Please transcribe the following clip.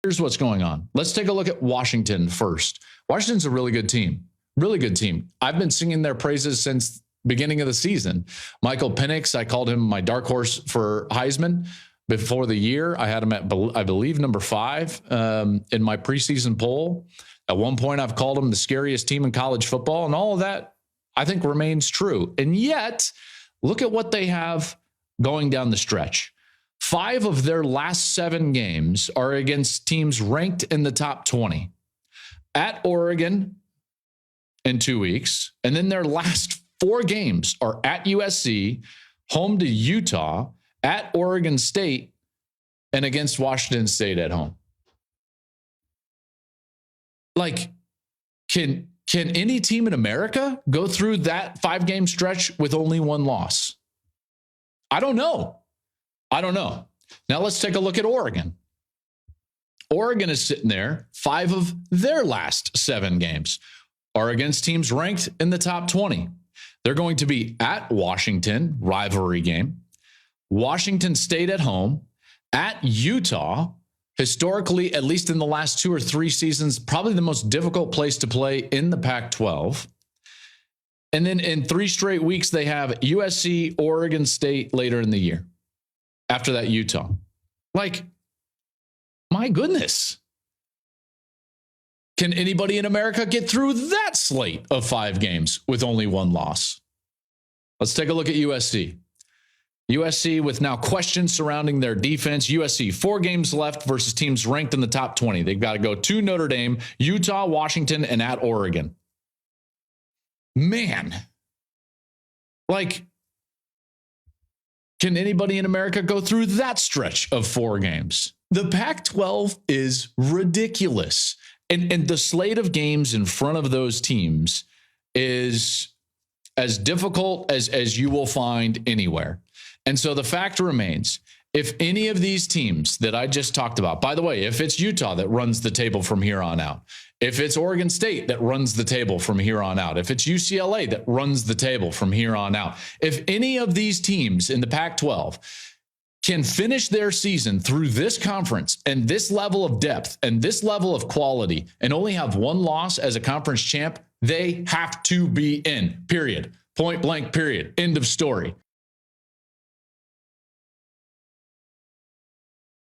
Here's what's going on. Let's take a look at Washington first. Washington's a really good team. Really good team. I've been singing their praises since beginning of the season. Michael Penix, I called him my dark horse for Heisman before the year. I had him at, I believe, number 5 in my preseason poll. At one point, I've called him the scariest team in college football, and all of that, I think, remains true. And yet, look at what they have going down the stretch. 5 of their last 7 games are against teams ranked in the top 20. At Oregon in 2 weeks, and then their last 4 games are at USC, home to Utah, at Oregon State, and against Washington State at home. Like, can any team in America go through that 5-game stretch with only 1 loss? I don't know. Now let's take a look at Oregon. Oregon is sitting there. 5 of their last 7 games are against teams ranked in the top 20. They're going to be at Washington, rivalry game, Washington State at home, at Utah, historically, at least in the last 2 or 3 seasons, probably the most difficult place to play in the Pac-12. And then in 3 straight weeks, they have USC, Oregon State later in the year. After that, Utah. Like, my goodness. Can anybody in America get through that slate of 5 games with only 1 loss? Let's take a look at USC. USC with now questions surrounding their defense. USC, 4 games left versus teams ranked in the top 20. They've got to go to Notre Dame, Utah, Washington, and at Oregon. Man. Like, can anybody in America go through that stretch of 4 games? The Pac-12 is ridiculous. And the slate of games in front of those teams is as difficult as you will find anywhere. And so the fact remains, if any of these teams that I just talked about, by the way, if it's Utah that runs the table from here on out, if it's Oregon State that runs the table from here on out, if it's UCLA that runs the table from here on out, if any of these teams in the Pac-12 can finish their season through this conference and this level of depth and this level of quality and only have 1 loss as a conference champ, they have to be in, period. Point blank, period. End of story.